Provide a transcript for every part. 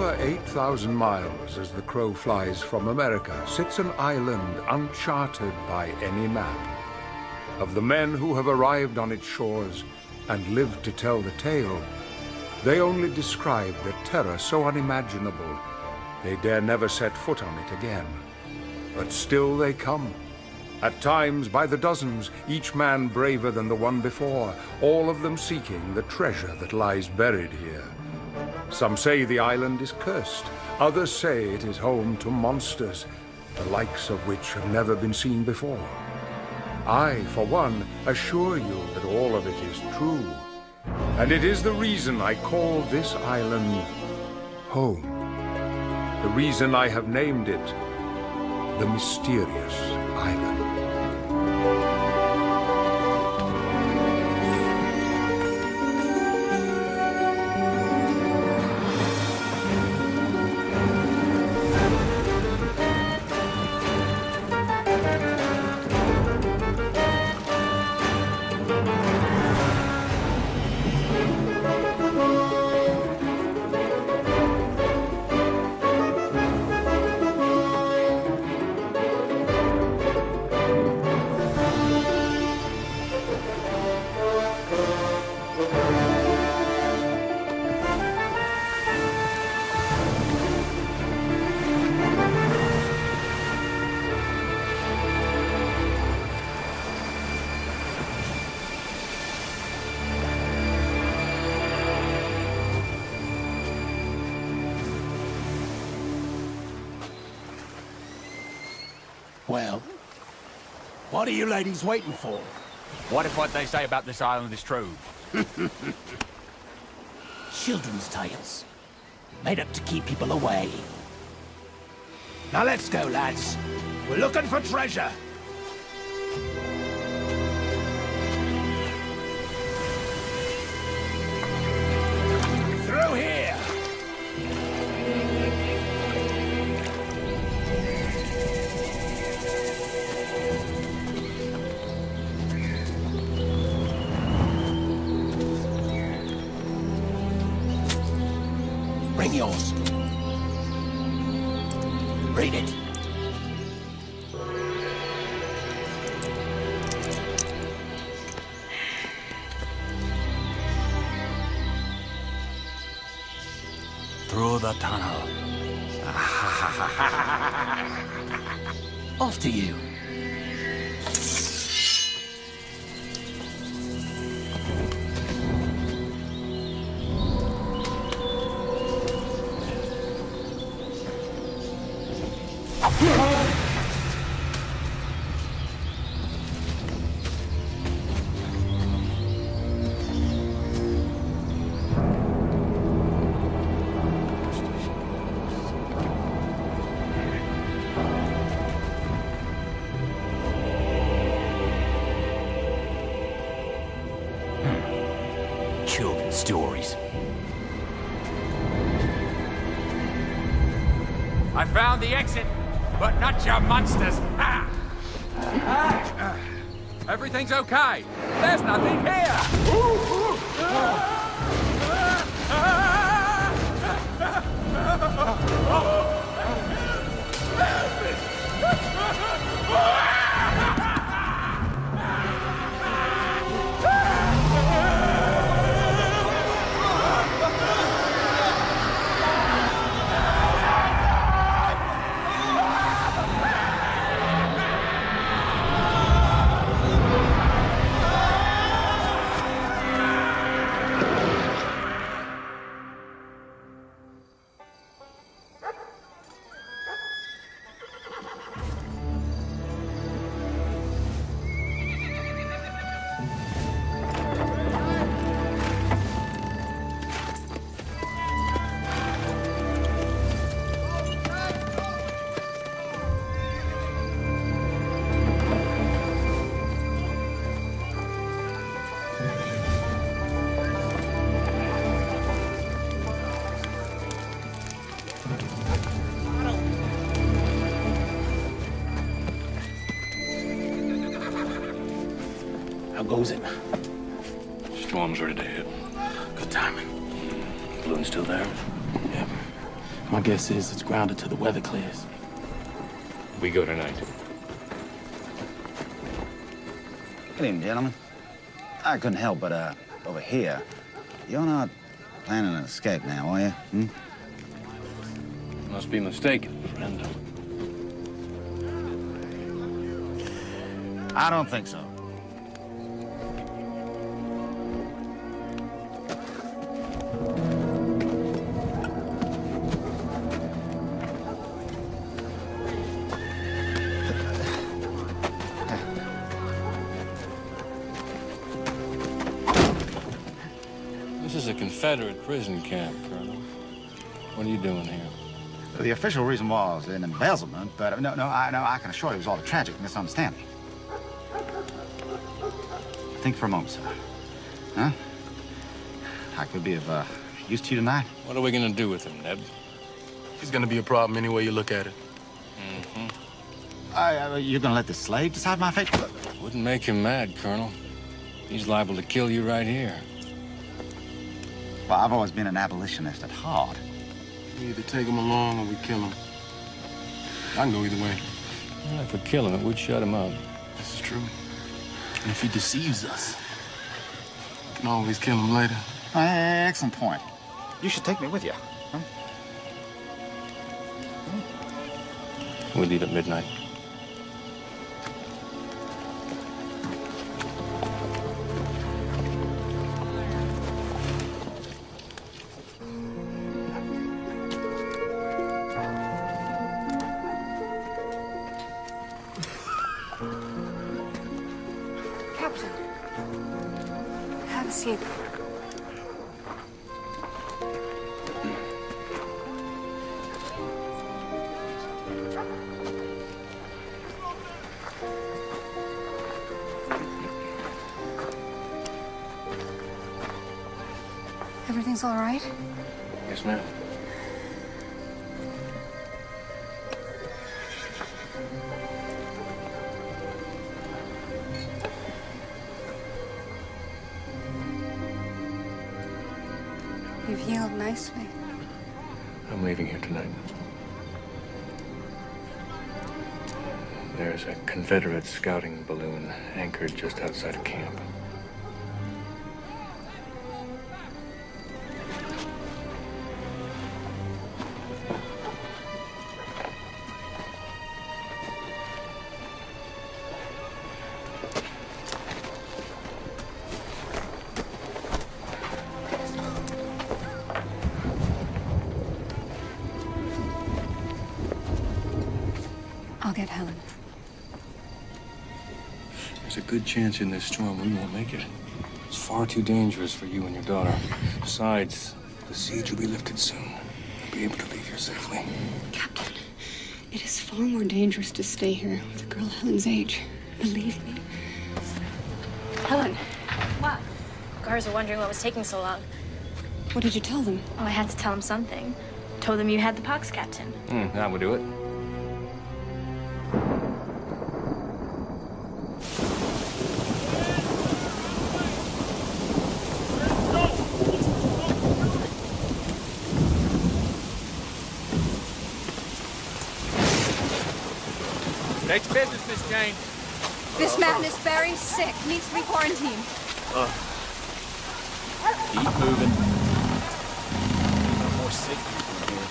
over 8,000 miles as the crow flies from America sits an island uncharted by any map. Of the men who have arrived on its shores and lived to tell the tale, they only describe the terror so unimaginable they dare never set foot on it again. But still they come. At times by the dozens, each man braver than the one before, all of them seeking the treasure that lies buried here. Some say the island is cursed, others say it is home to monsters, the likes of which have never been seen before. I, for one, assure you that all of it is true, and it is the reason I call this island home. The reason I have named it the Mysterious Island. Well, what are you ladies waiting for? What if what they say about this island is true? Children's tales. Made up to keep people away. Now let's go, lads. We're looking for treasure. Through here! Bring yours. Read it. Through the tunnel. Off to you. Children's stories. I found the exit, but not your monsters. Ha! Everything's okay. There's nothing here. How goes it? Storm's ready to hit. Good timing. Balloon still there? Yeah. My guess is it's grounded till the weather clears. We go tonight. Good evening, gentlemen. I couldn't help but, overhear. You're not planning an escape now, are you? Must be mistaken, friend. I don't think so. This is a Confederate prison camp, Colonel. What are you doing here? The official reason was an embezzlement, but I can assure you it was all a tragic misunderstanding. Think for a moment, sir. Huh? I could be of use to you tonight. What are we gonna do with him, Ned? He's gonna be a problem any way you look at it. You're gonna let the slave decide my fate? Wouldn't make him mad, Colonel. He's liable to kill you right here. Well, I've always been an abolitionist at heart. We either take him along or we kill him. I can go either way. Well, if we kill him, it would shut him up. This is true. And if he deceives us, we can always kill him later. Excellent point. You should take me with you. Huh? We leave at midnight. Captain, have a seat. Everything's all right? Yes, ma'am. You've healed nicely. I'm leaving here tonight. There's a Confederate scouting balloon anchored just outside of camp. I'll get Helen. There's a good chance in this storm we won't make it. It's far too dangerous for you and your daughter. Besides, the siege will be lifted soon. You'll be able to leave here safely. Captain, it is far more dangerous to stay here with a girl Helen's age. Believe me. Helen, What? Guards are wondering what was taking so long. what did you tell them? Oh, I had to tell them something. Told them you had the pox, Captain. That would do it. Next business, Miss Jane. This man is very sick. Needs to be quarantined. Keep moving. No more sick people here.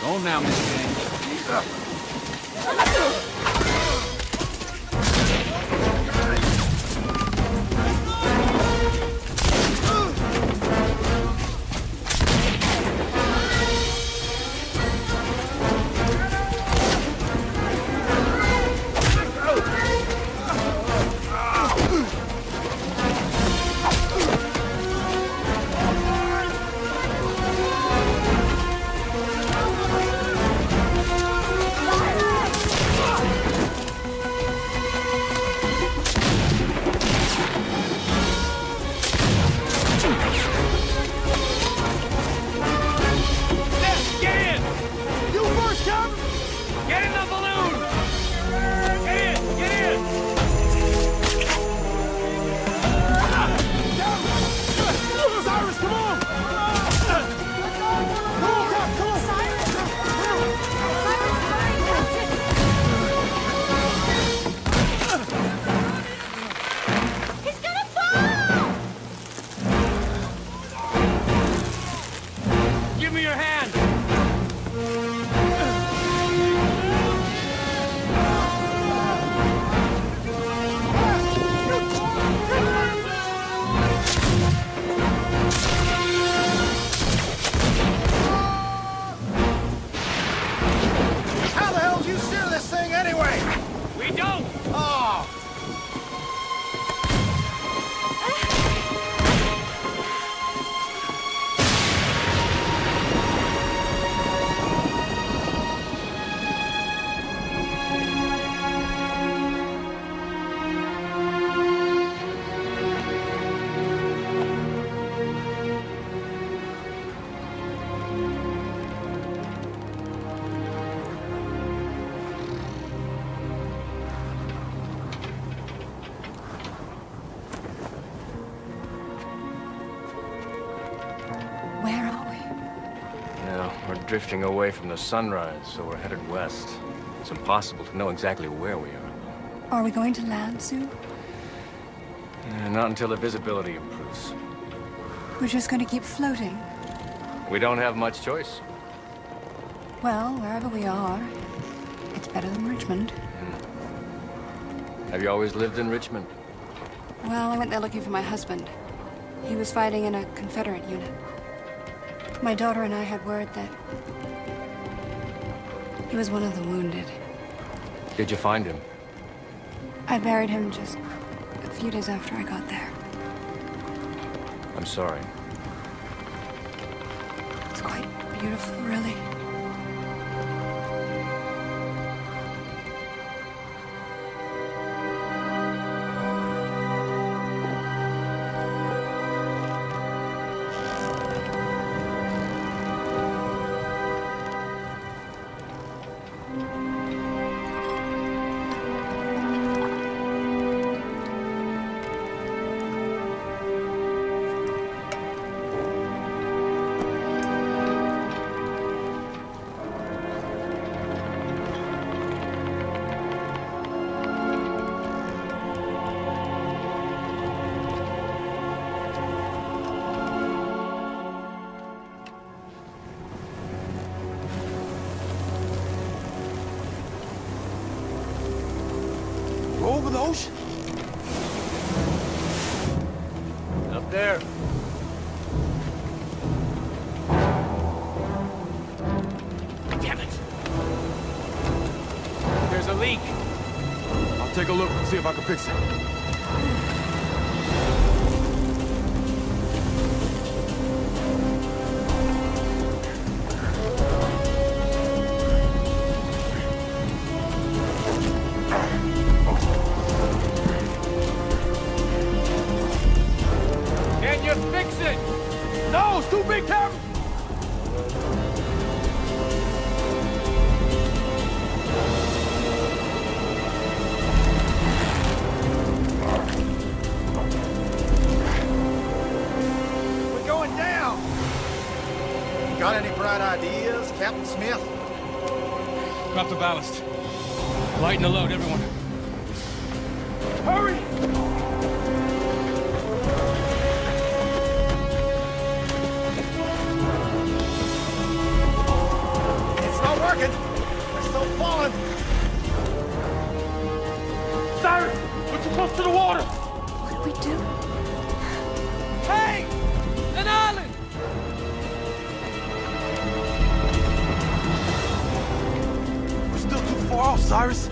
Go on now, Miss Jane. drifting away from the sunrise, so we're headed west. It's impossible to know exactly where we are. Are we going to land soon? Not until the visibility improves. We're just going to keep floating. We don't have much choice. Well, wherever we are, it's better than Richmond. Have you always lived in Richmond? Well, I went there looking for my husband. He was fighting in a Confederate unit. My daughter and I had word that he was one of the wounded. Did you find him? I buried him just a few days after I got there. I'm sorry. It's quite beautiful, really. Over the ocean? Up there. Damn it! There's a leak. I'll take a look and see if I can fix it. Can you fix it? No, it's too big, Captain! We're going down. Got any bright ideas, Captain Smith? Drop the ballast. Lighten the load, everyone. Hurry! It's not working. We're still falling. Cyrus, we're too close to the water! What do we do? Hey! An island! We're still too far off, Cyrus.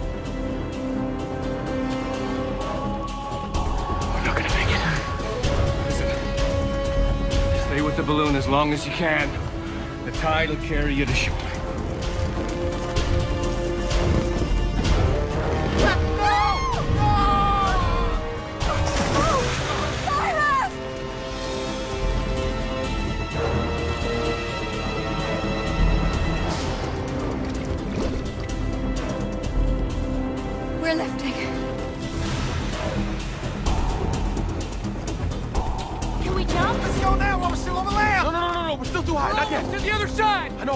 We're not gonna make it. Listen. Stay with the balloon as long as you can. The tide will carry you to shore. We're lifting. Can we jump? Let's go now while we're still on the land. No, we're still too high, not yet. To the other side! I know.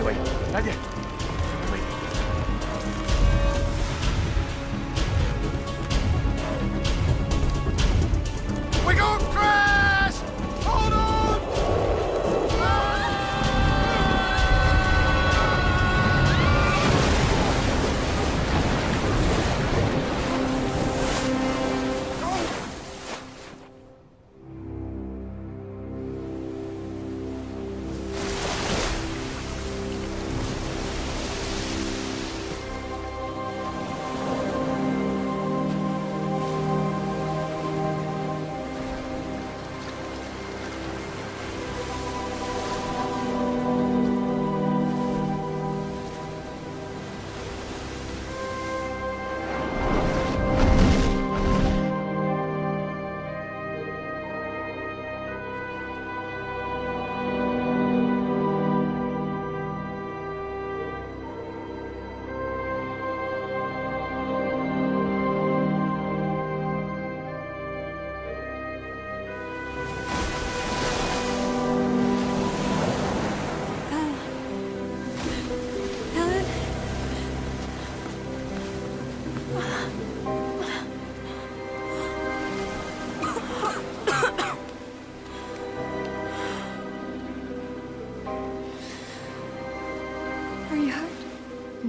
Wait. Not yet. Wait. We're going to crash! Hold on!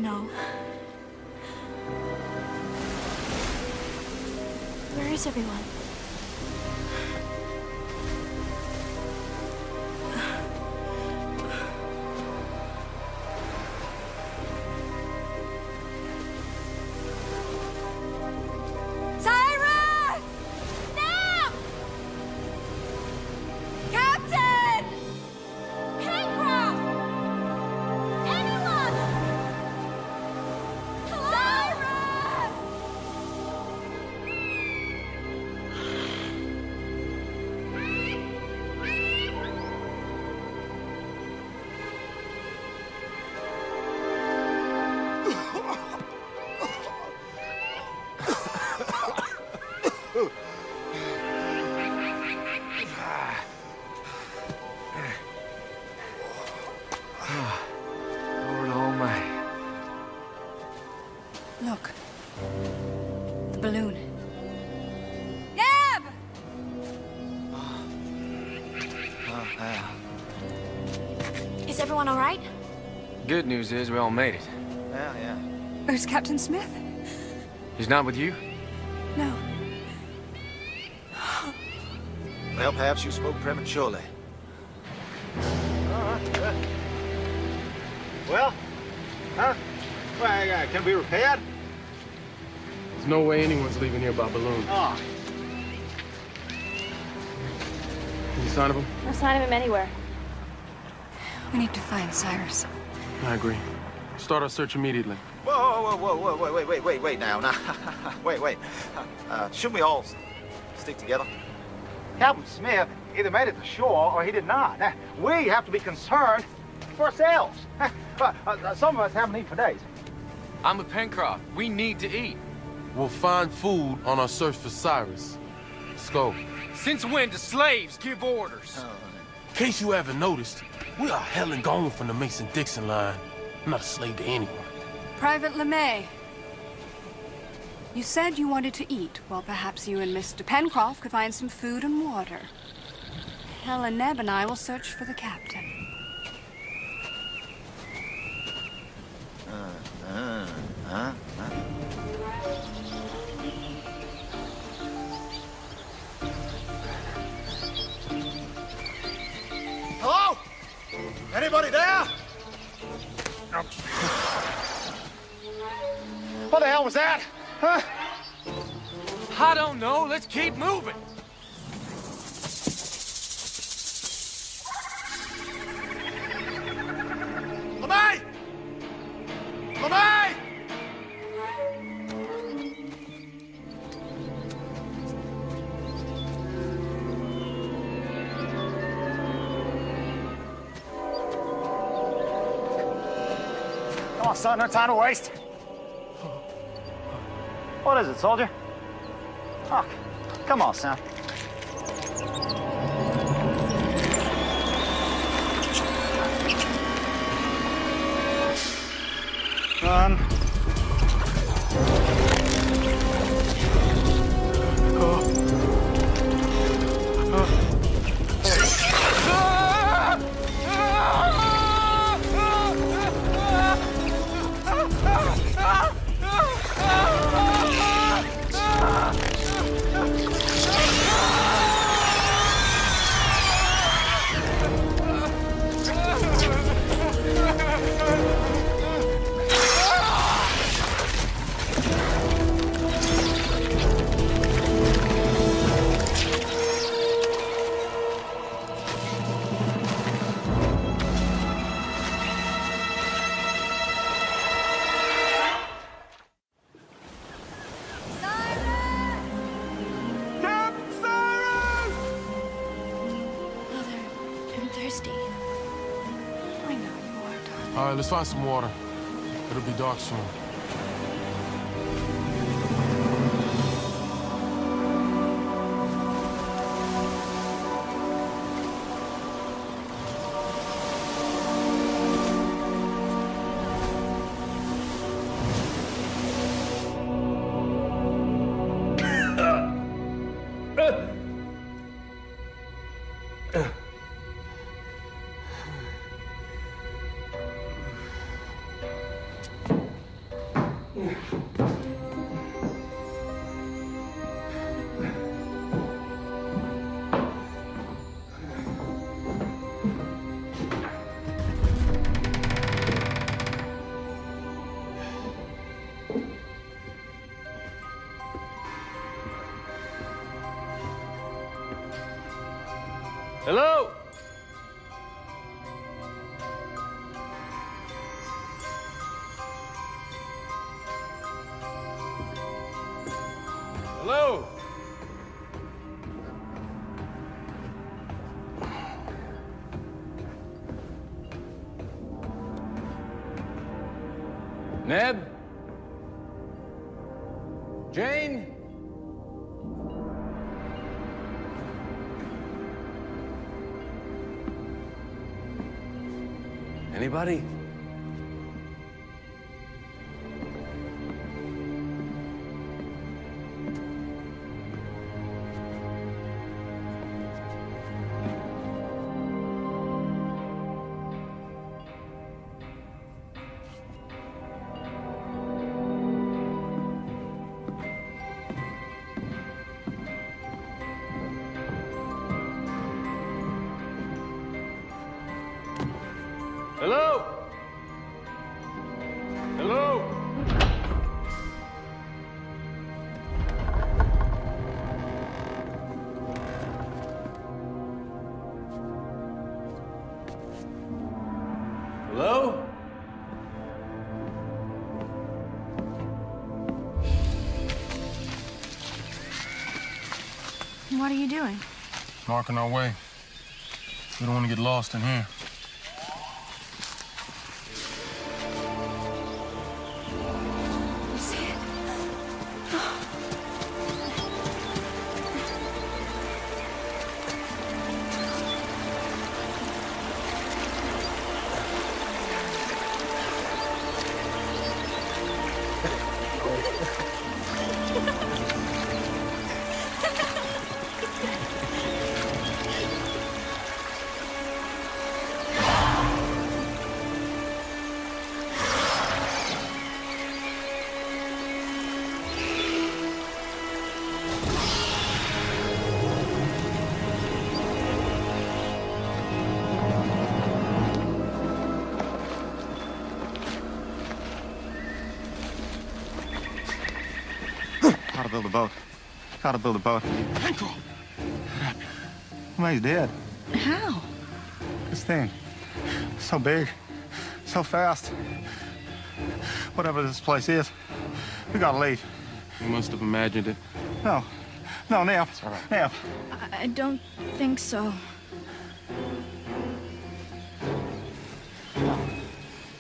No. Where is everyone? Cyrus! Neb! Captain! Pencroft! Anyone! Cyrus! Lord Almighty. Look. The balloon. Neb! Is everyone all right? Good news is we all made it. Yeah. Where's Captain Smith? He's not with you? No. Well, perhaps you spoke prematurely. Well, huh? Well, can we repaired? There's no way anyone's leaving here by balloon. Oh. Any sign of him? No sign of him anywhere. We need to find Cyrus. I agree. Start our search immediately. Whoa, wait now. Wait. Shouldn't we all stick together? Captain Smith either made it to shore or he did not. We have to be concerned for ourselves. Some of us haven't eaten for days. I'm with Pencroft. We need to eat. We'll find food on our search for Cyrus. Let's go. Since when do slaves give orders? In case you haven't noticed, we are hell and gone from the Mason-Dixon line. I'm not a slave to anyone. Private LeMay. You said you wanted to eat. Well, perhaps you and Mr. Pencroft could find some food and water. Helen, Neb, and I will search for the captain. Hello? Anybody there? What the hell was that? Huh? I don't know. Let's keep moving. LeMay! LeMay! Come on, son, no time to waste. What is it, soldier? Oh, come on, son. Run. All right, let's find some water. It'll be dark soon. Hello? Hello? Ned? Jane? Anybody? Hello? Hello? Hello? What are you doing? Marking our way. We don't want to get lost in here. Gotta build a boat. Gotta build a boat. Pencroff! Well, he's dead. How? This thing. So big. So fast. Whatever this place is, we gotta leave. You must have imagined it. No. No, Nap. It's all right. Nap. I don't think so.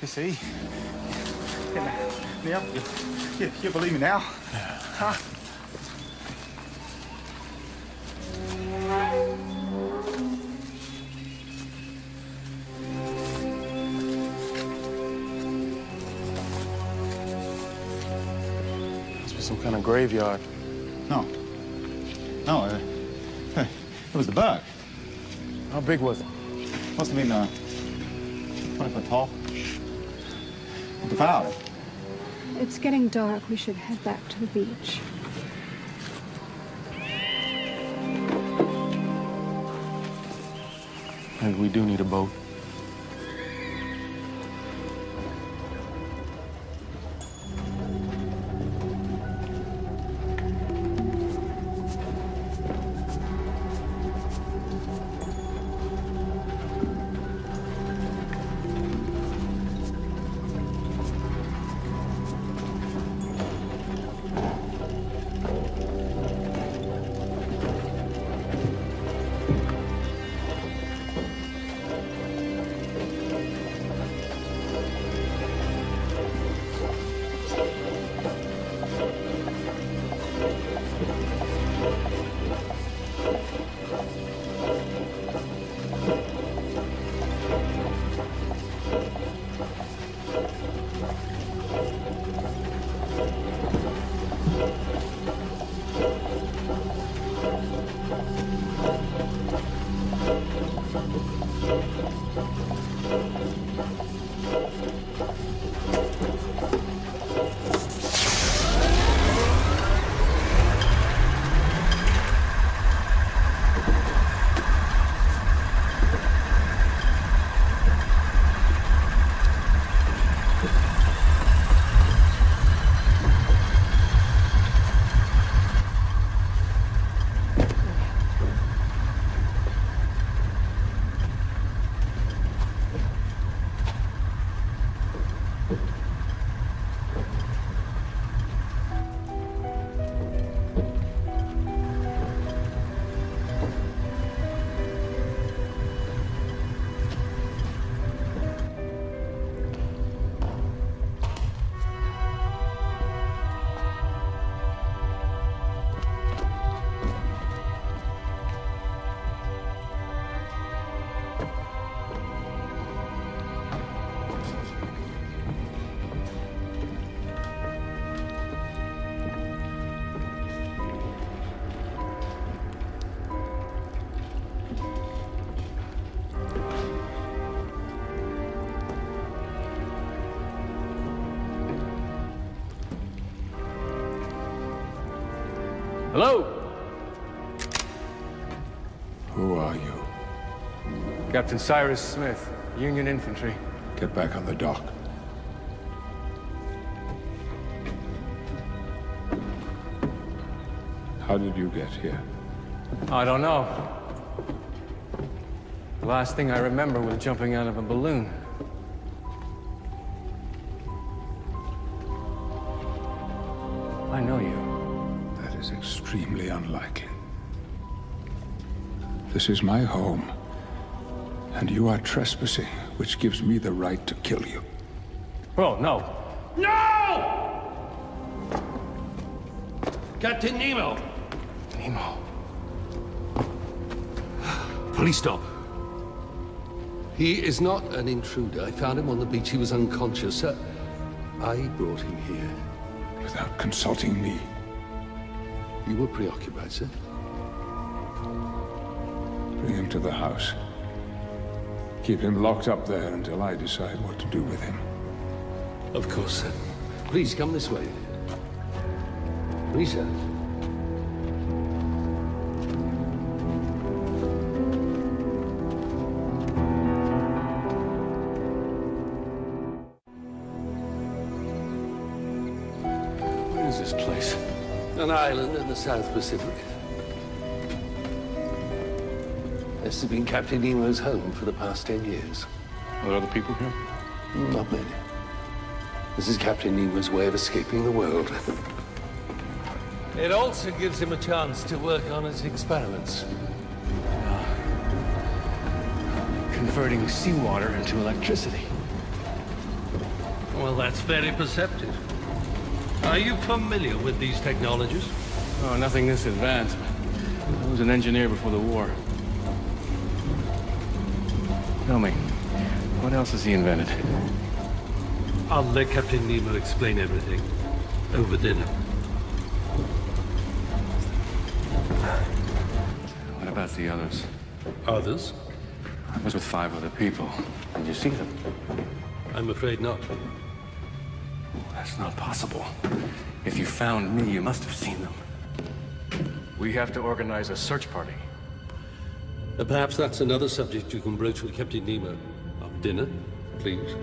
You see? Nap, you believe me now? Huh? Must be some kind of graveyard. No. No, it was the bug. How big was it? Must have been 20 foot tall. We found it. It's getting dark. We should head back to the beach. Maybe we do need a boat. Hello? Who are you? Captain Cyrus Smith, Union Infantry. Get back on the dock. How did you get here? I don't know. The last thing I remember was jumping out of a balloon. I know you. That is extremely unlikely. This is my home, and you are trespassing, which gives me the right to kill you. Oh, no. No! Captain Nemo! Nemo. Please stop. He is not an intruder. I found him on the beach. He was unconscious. I brought him here. Without consulting me. You were preoccupied, sir. Bring him to the house. Keep him locked up there until I decide what to do with him. Of course, sir. Please, come this way. Please, sir. Where is this place? An island in the South Pacific. This has been Captain Nemo's home for the past 10 years. Are there other people here? Not many. This is Captain Nemo's way of escaping the world. It also gives him a chance to work on his experiments. Converting seawater into electricity. Well, that's very perceptive. Are you familiar with these technologies? Oh, nothing this advanced. I was an engineer before the war. Tell me, what else has he invented? I'll let Captain Nemo explain everything over dinner. What about the others? Others? I was with 5 other people. Did you see them? I'm afraid not. That's not possible. If you found me, you must have seen them. We have to organize a search party. Perhaps that's another subject you can broach with Captain Nemo. Of dinner, please.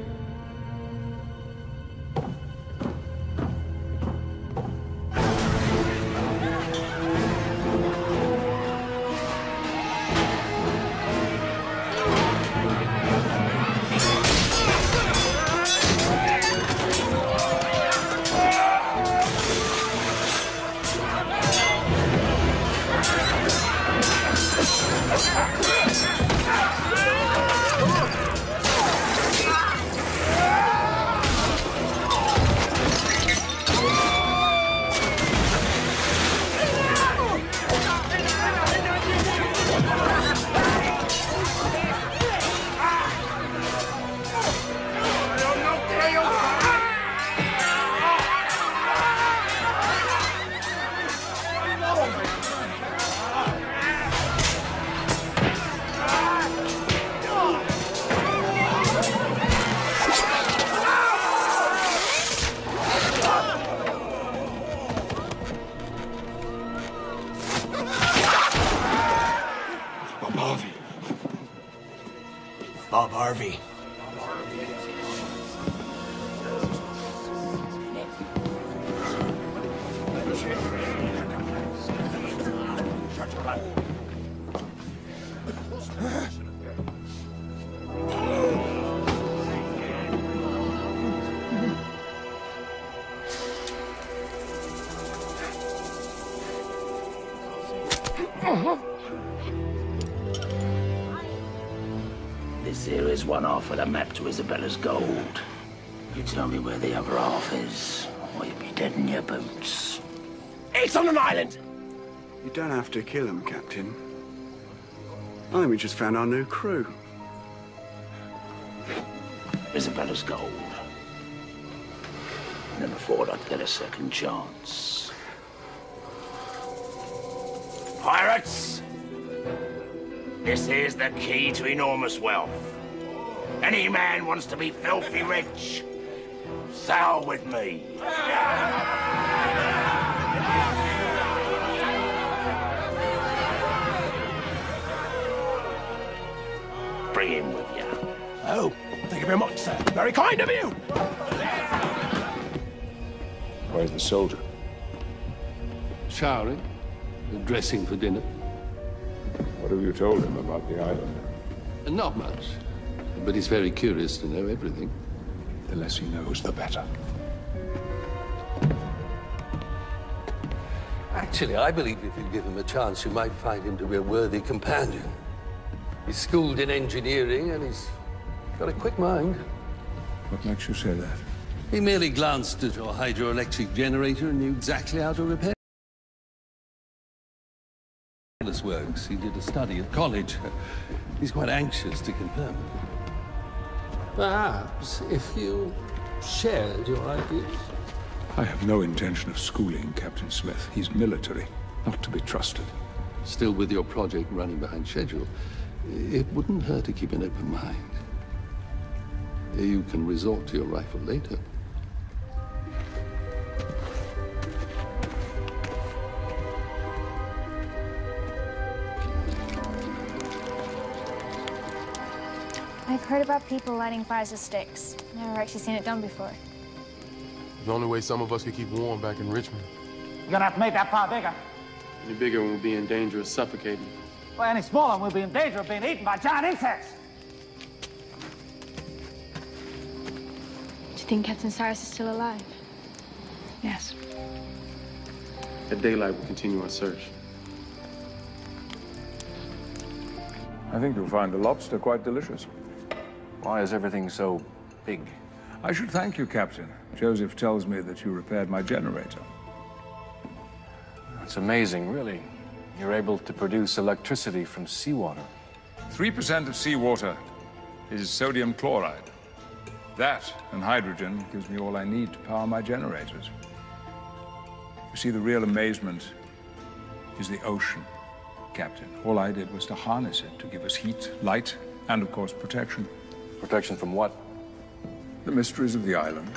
Bob Harvey. This here is one half of the map to Isabella's gold. You tell me where the other half is, or you'll be dead in your boots. It's on an island! You don't have to kill him, Captain. I think we just found our new crew. Isabella's gold. Never thought I'd get a second chance. Pirates! This is the key to enormous wealth. Any man wants to be filthy rich, sail with me. carry him with you. Oh, thank you very much, sir. Very kind of you. Where's the soldier? Showering, dressing for dinner. What have you told him about the island? Not much, but he's very curious to know everything. The less he knows, the better. Actually, I believe if you give him a chance, you might find him to be a worthy companion. He's schooled in engineering, and he's got a quick mind. What makes you say that? He merely glanced at your hydroelectric generator and knew exactly how to repair it. Works. He did a study at college. He's quite anxious to confirm it. Perhaps if you shared your ideas. I have no intention of schooling Captain Smith. He's military, not to be trusted. Still with your project running behind schedule, it wouldn't hurt to keep an open mind. You can resort to your rifle later. I've heard about people lighting fires with sticks. Never actually seen it done before. The only way some of us could keep warm back in Richmond. You're gonna have to make that fire bigger. Any bigger and we'll be in danger of suffocating. Well, any smaller and we'll be in danger of being eaten by giant insects. Do you think Captain Cyrus is still alive? Yes. At daylight, we'll continue our search. I think you'll find the lobster quite delicious. Why is everything so big? I should thank you, Captain. Joseph tells me that you repaired my generator. It's amazing, really. You're able to produce electricity from seawater. 3% of seawater is sodium chloride. That and hydrogen gives me all I need to power my generators. You see, the real amazement is the ocean, Captain. All I did was to harness it to give us heat, light, and, of course, protection. Protection from what? The mysteries of the island.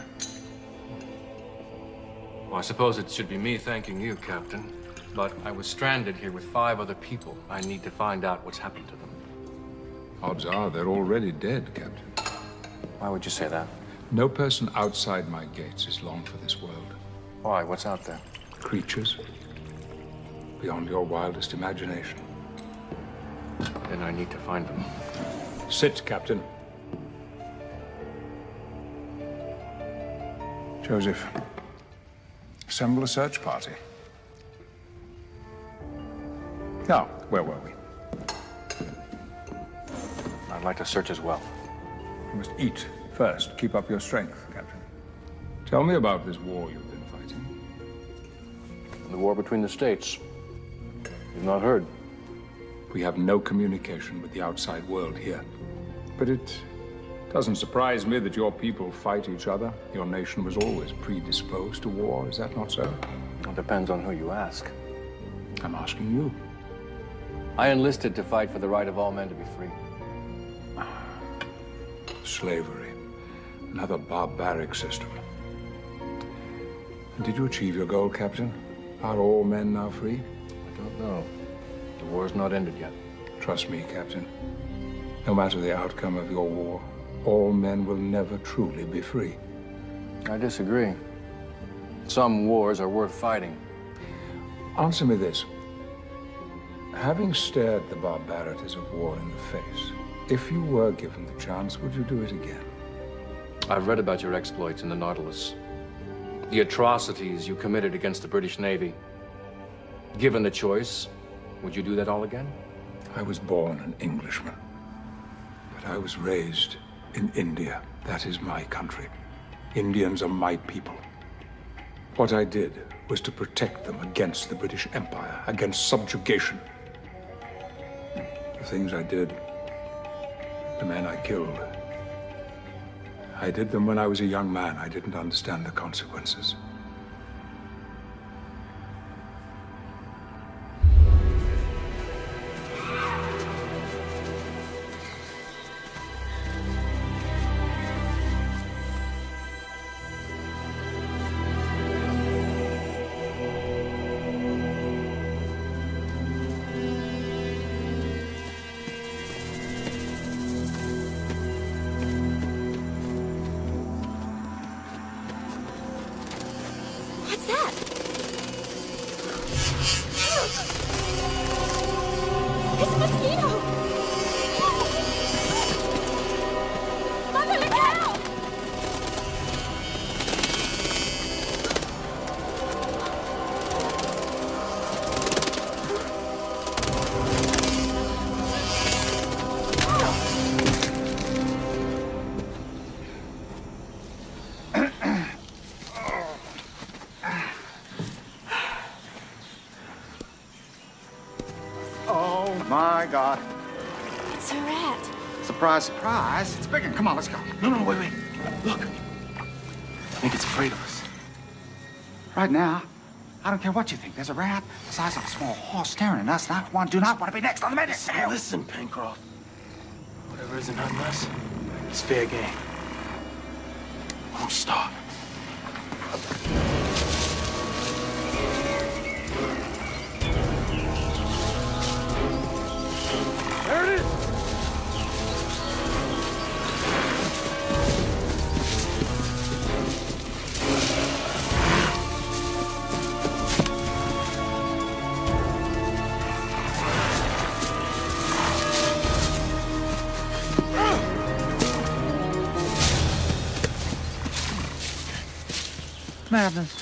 Well, I suppose it should be me thanking you, Captain. But I was stranded here with 5 other people. I need to find out what's happened to them. Odds are they're already dead, Captain. Why would you say that? No person outside my gates is long for this world. Why? What's out there? Creatures beyond your wildest imagination. Then I need to find them. Sit, Captain. Joseph, assemble a search party. Now, where were we? I'd like to search as well. You must eat first. Keep up your strength, Captain. Tell me about this war you've been fighting. The war between the states. You've not heard? We have no communication with the outside world here. But it doesn't surprise me that your people fight each other. Your nation was always predisposed to war, is that not so? It depends on who you ask. I'm asking you. I enlisted to fight for the right of all men to be free. Slavery. Another barbaric system. And did you achieve your goal, Captain? Are all men now free? I don't know. The war's not ended yet. Trust me, Captain. No matter the outcome of your war, all men will never truly be free. I disagree. Some wars are worth fighting. Answer me this. Having stared the barbarities of war in the face, if you were given the chance, would you do it again? I've read about your exploits in the Nautilus. The atrocities you committed against the British Navy. Given the choice, would you do that all again? I was born an Englishman, but I was raised in India. That is my country. Indians are my people. What I did was to protect them against the British Empire, against subjugation. The things I did, the men I killed, I did them when I was a young man. I didn't understand the consequences. my God. It's a rat. Surprise, surprise. It's bigger. Come on, let's go. No, wait. Look. I think it's afraid of us. Right now, I don't care what you think. There's a rat the size of a small horse staring at us, and I do not want to be next on the menu. Listen, Pencroft. Whatever isn't hunting us, it's fair game. Won't stop. There it is! Madness.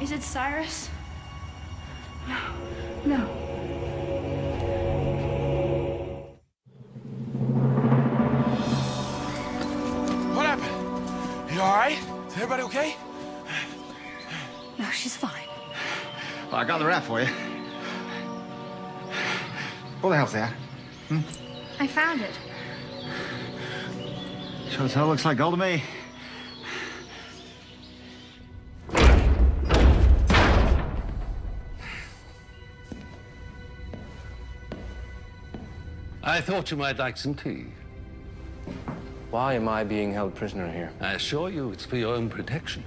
Is it Cyrus? No. What happened? You all right? Is everybody okay? No, she's fine. Well, I got the rat for you. What the hell's that? I found it. Sure as hell looks like gold to me. I thought you might like some tea. Why am I being held prisoner here? I assure you it's for your own protection.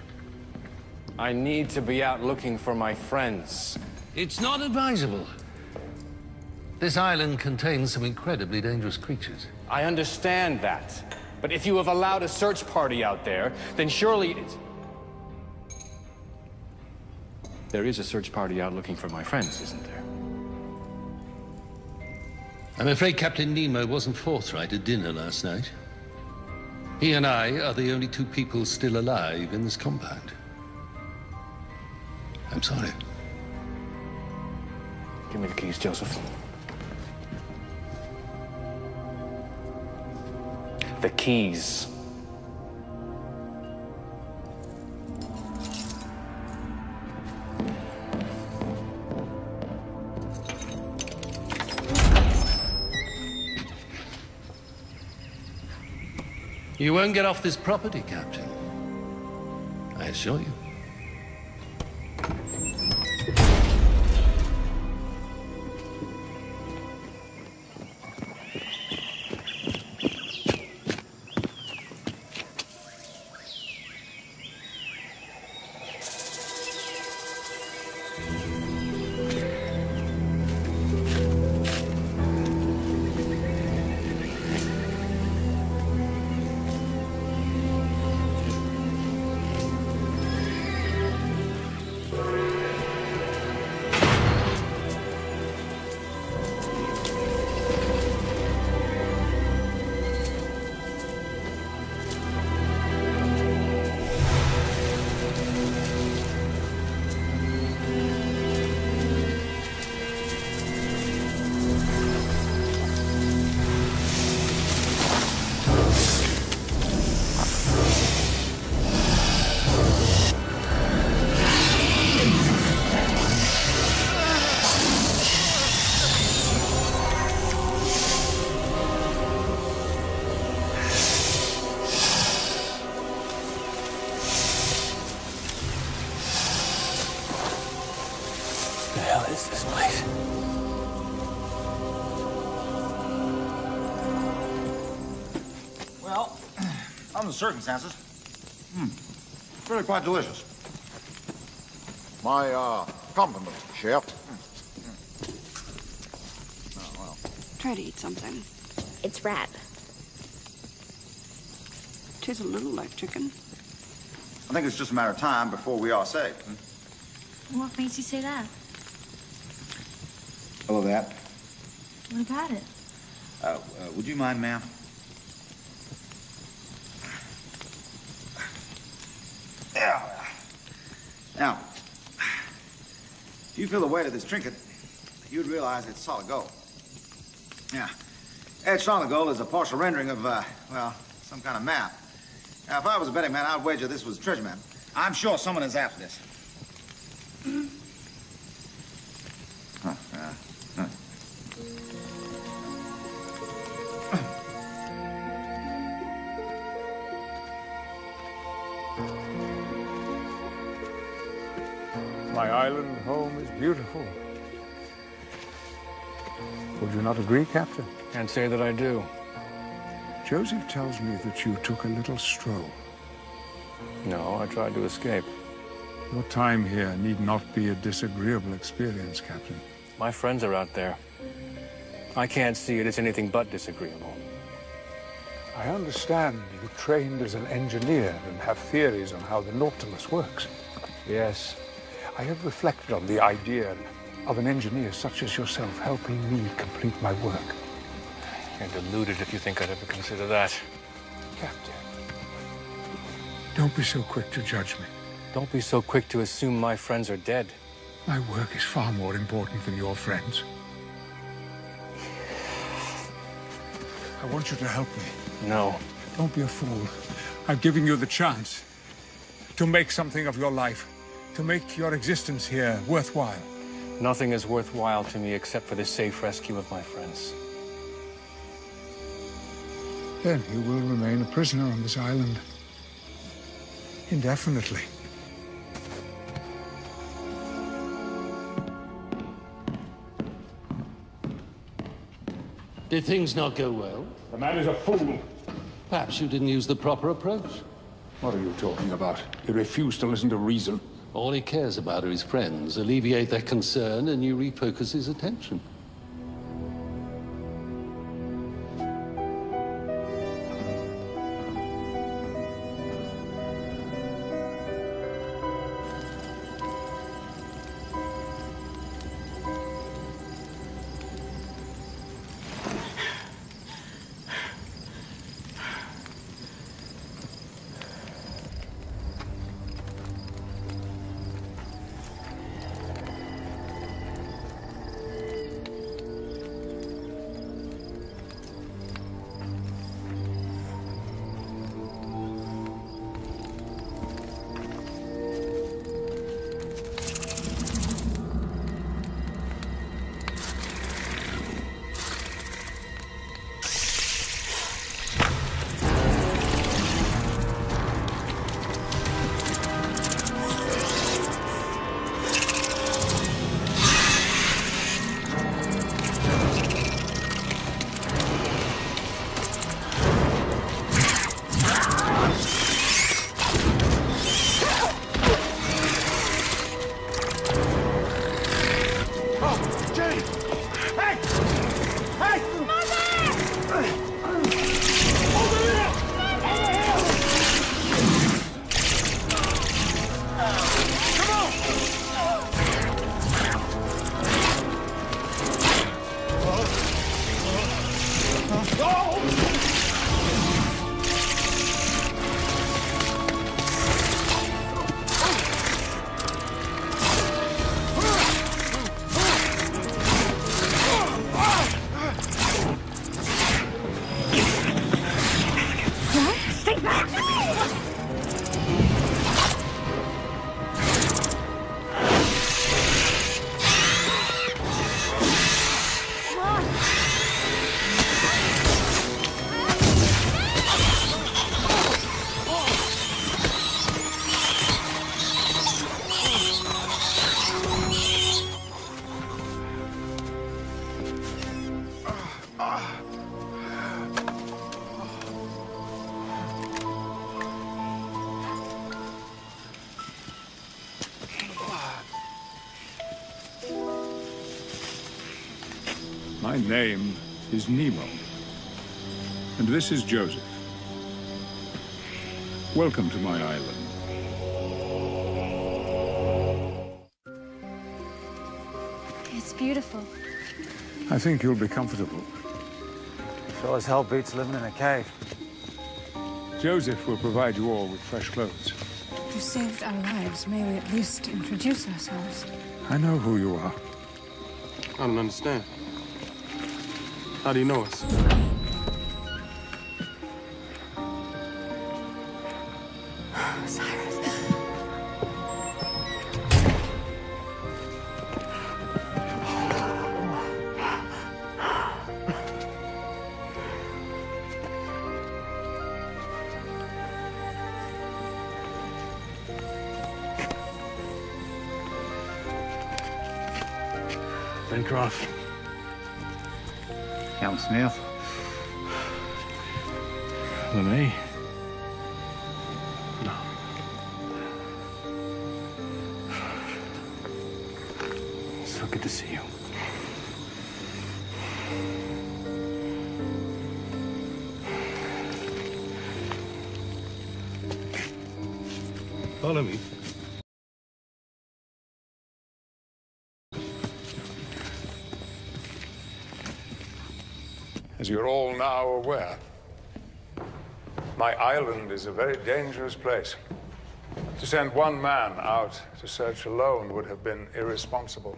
I need to be out looking for my friends. It's not advisable. This island contains some incredibly dangerous creatures. I understand that. But if you have allowed a search party out there, then surely it's... There is a search party out looking for my friends, isn't there? I'm afraid Captain Nemo wasn't forthright at dinner last night. He and I are the only two people still alive in this compound. I'm sorry. Give me the keys, Joseph. The keys. You won't get off this property, Captain. I assure you. is this place? Well, under the circumstances, really quite delicious. My compliments, Chef. Oh, well. Try to eat something. It's rat. Tis a little like chicken. I think it's just a matter of time before we are safe. What makes you say that? Hello, that. What about it? Would you mind, ma'am? Yeah. Now, if you feel the weight of this trinket, you'd realize it's solid gold. Yeah. Etched solid gold is a partial rendering of, well, some kind of map. Now, if I was a betting man, I'd wager this was a treasure map. I'm sure someone is after this. My island home is beautiful. Would you not agree, Captain? Can't say that I do. Joseph tells me that you took a little stroll. No, I tried to escape. Your time here need not be a disagreeable experience, Captain. My friends are out there. I can't see it as anything but disagreeable. I understand you trained as an engineer and have theories on how the Nautilus works. Yes. I have reflected on the idea of an engineer such as yourself helping me complete my work. You're deluded if you think I'd ever consider that. Captain, don't be so quick to judge me. Don't be so quick to assume my friends are dead. My work is far more important than your friends. I want you to help me. No. Don't be a fool. I'm giving you the chance to make something of your life, to make your existence here worthwhile. Nothing is worthwhile to me except for the safe rescue of my friends. Then you will remain a prisoner on this island. Indefinitely. Did things not go well? The man is a fool. Perhaps you didn't use the proper approach. What are you talking about? He refused to listen to reason. All he cares about are his friends. Alleviate their concern and you refocus his attention. My name is Nemo. And this is Joseph. Welcome to my island. It's beautiful. I think you'll be comfortable. Sure as hell beats living in a cave. Joseph will provide you all with fresh clothes. You saved our lives. May we at least introduce ourselves? I know who you are. I don't understand. How do you know us? Cyrus. Pencroff. Captain Smith. LeMay. No. So good to see you. Follow me. As you're all now aware, my island is a very dangerous place. To send one man out to search alone would have been irresponsible.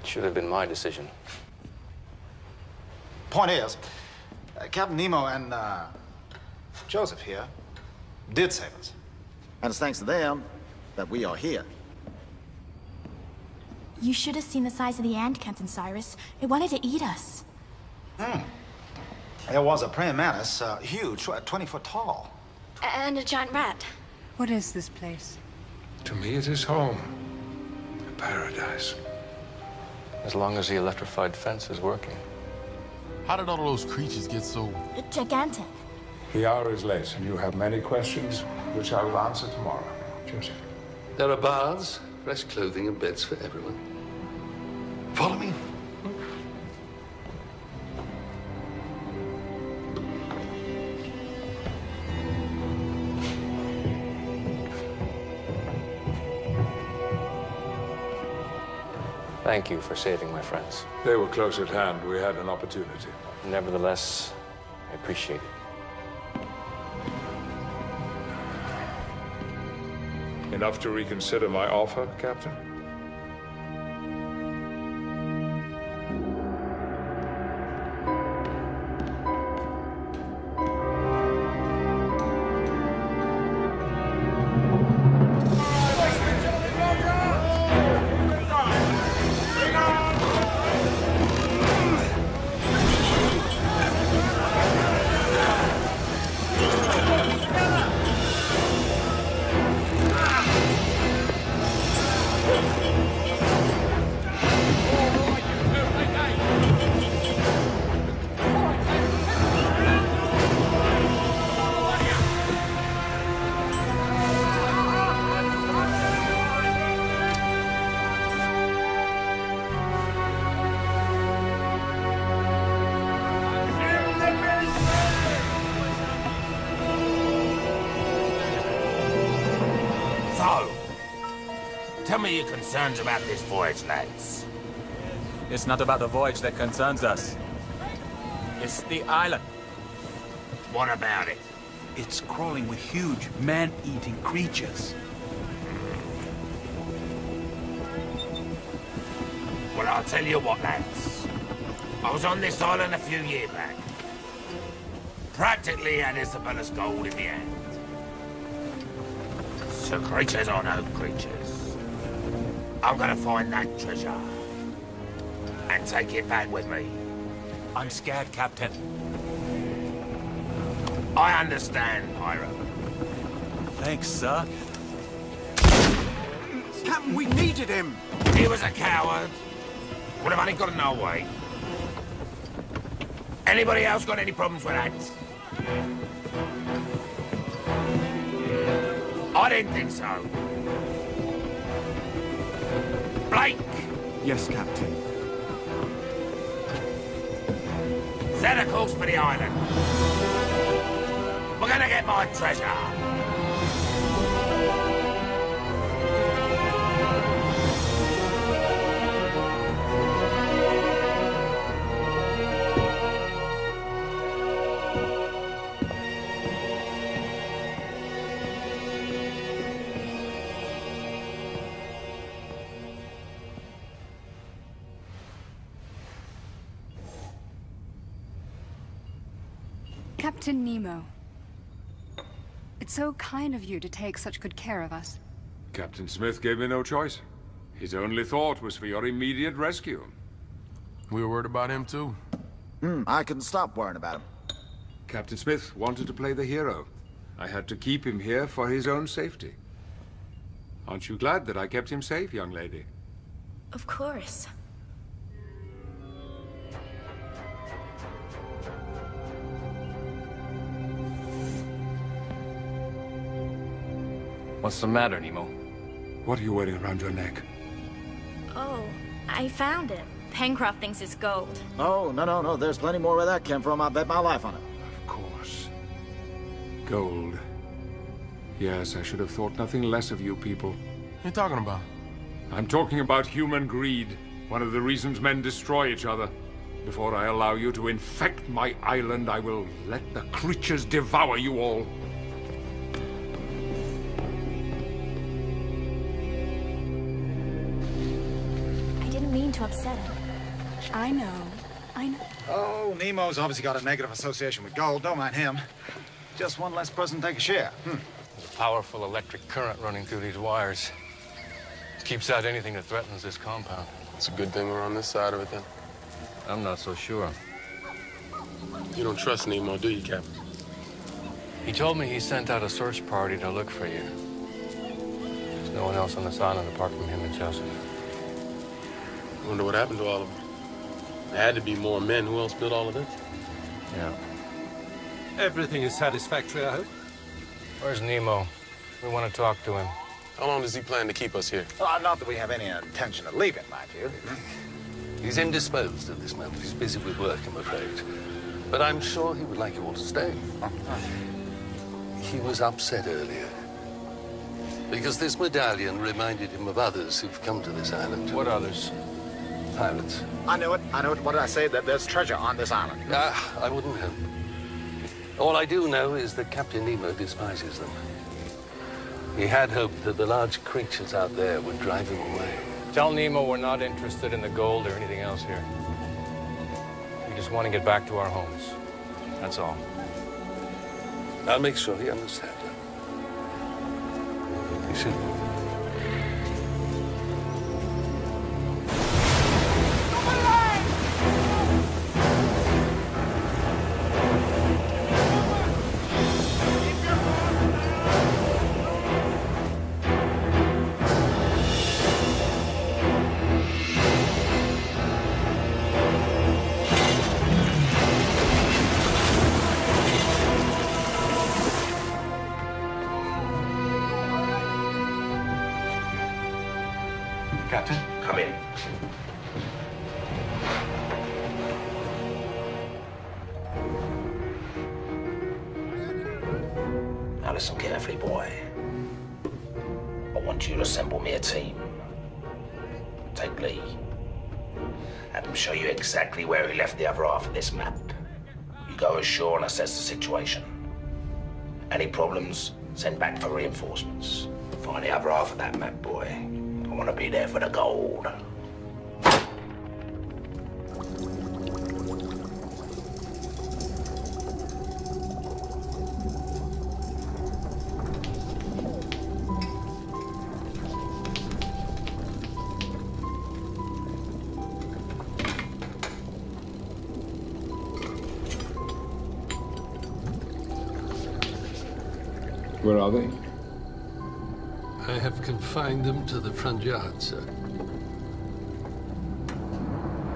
It should have been my decision. Point is, Captain Nemo and Joseph here did save us. And it's thanks to them that we are here. You should have seen the size of the ant, Captain Cyrus. It wanted to eat us. There was a praying mantis, huge, 20 foot tall. And a giant rat. What is this place? To me, it is home. A paradise. As long as the electrified fence is working. How did all those creatures get so... Gigantic. The hour is late, and you have many questions, which I will answer tomorrow. Joseph. There are baths, fresh clothing, and beds for everyone. Follow me. Thank you for saving my friends. They were close at hand. We had an opportunity. Nevertheless, I appreciate it. Enough to reconsider my offer, Captain? Tell me your concerns about this voyage, lads. It's not about the voyage that concerns us. It's the island. What about it? It's crawling with huge, man-eating creatures. Well, I'll tell you what, lads. I was on this island a few years back. Practically had Isabella's gold in the end. So creatures or no creatures, I'm gonna find that treasure and take it back with me. I'm scared, Captain. I understand, Pyro. Thanks, sir. Captain, we needed him! He was a coward. Would have only got in our way. Anybody else got any problems with that? I didn't think so. Blake, Yes, Captain. Set a course for the island. We're gonna get my treasure. Captain Nemo. It's so kind of you to take such good care of us. Captain Smith gave me no choice. His only thought was for your immediate rescue. We were worried about him, too. I couldn't stop worrying about him. Captain Smith wanted to play the hero. I had to keep him here for his own safety. Aren't you glad that I kept him safe, young lady? Of course. What's the matter, Nemo? What are you wearing around your neck? Oh, I found it. Pencroff thinks it's gold. Oh, no. There's plenty more where that came from. I bet my life on it. Of course. Gold. Yes, I should have thought nothing less of you people. What are you talking about? I'm talking about human greed. One of the reasons men destroy each other. Before I allow you to infect my island, I will let the creatures devour you all. To upset him. I know. Oh, Nemo's obviously got a negative association with gold. Don't mind him. Just one less person to take a share. There's a powerful electric current running through these wires. Keeps out anything that threatens this compound. It's a good thing we're on this side of it, then. I'm not so sure. You don't trust Nemo, do you, Captain? He told me he sent out a search party to look for you. There's no one else on this island apart from him and Joseph. Wonder what happened to all of them. There had to be more men. Who else built all of this? Yeah. Everything is satisfactory, I hope. Where's Nemo? We want to talk to him. How long does he plan to keep us here? Not that we have any intention of leaving, mind you. He's indisposed at this moment. He's busy with work, I'm afraid. But I'm sure he would like you all to stay. He was upset earlier. Because this medallion reminded him of others who've come to this island. What others? Pirates. I knew it. What did I say? That there's treasure on this island. I wouldn't know. All I do know is that Captain Nemo despises them. He had hoped that the large creatures out there would drive him away. Tell Nemo we're not interested in the gold or anything else here. We just want to get back to our homes. That's all. I'll make sure he understands. You should. Captain? Come in. Now listen carefully, boy. I want you to assemble me a team. Take Lee. Have him show you exactly where he left the other half of this map. You go ashore and assess the situation. Any problems, send back for reinforcements. Find the other half of that map, boy. I want to be there for the gold. Where are they? I have confined them to the front yard, sir.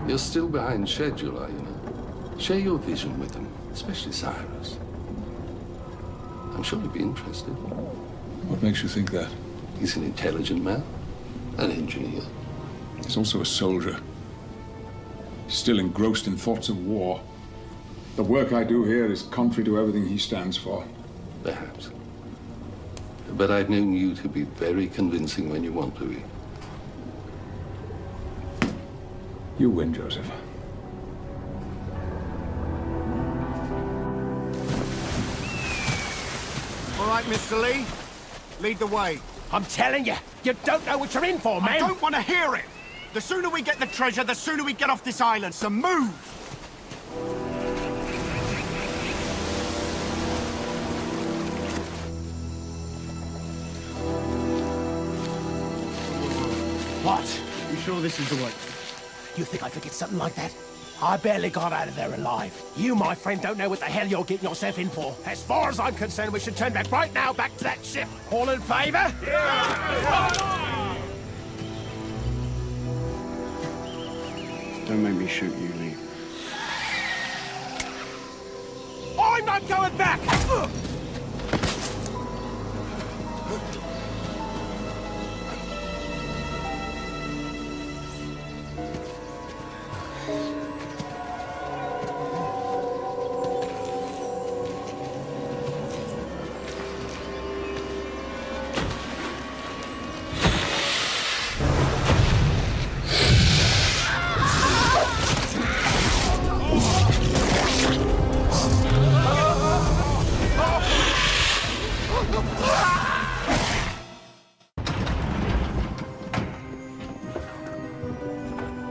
You're still behind schedule, are you? Share your vision with them, especially Cyrus. I'm sure he'd be interested. What makes you think that? He's an intelligent man, an engineer. He's also a soldier. He's still engrossed in thoughts of war. The work I do here is contrary to everything he stands for. Perhaps. But I've known you to be very convincing when you want to be. You win, Joseph. All right, Mr. Lee. Lead the way. I'm telling you, you don't know what you're in for, man. I don't want to hear it. The sooner we get the treasure, the sooner we get off this island. So move! What? You sure this is the way? You think I forget something like that? I barely got out of there alive. You, my friend, don't know what the hell you're getting yourself in for. As far as I'm concerned, we should turn back right now, back to that ship. All in favor? Yeah! Don't make me shoot you, Lee. I'm not going back!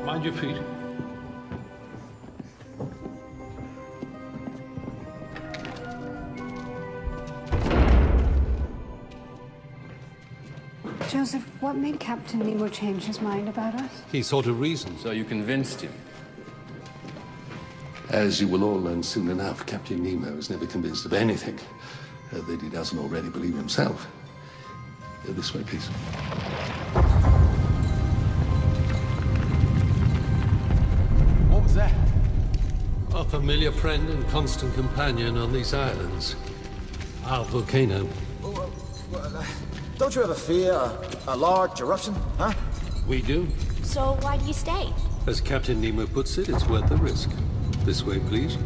Mind your feet. Joseph, what made Captain Nemo change his mind about us? He sought a reason. So you convinced him? As you will all learn soon enough, Captain Nemo is never convinced of anything that he doesn't already believe himself. This way, please. What was that? A familiar friend and constant companion on these islands. Our volcano. Don't you ever fear a large eruption, huh? We do. So why do you stay? As Captain Nemo puts it, it's worth the risk. This way, please.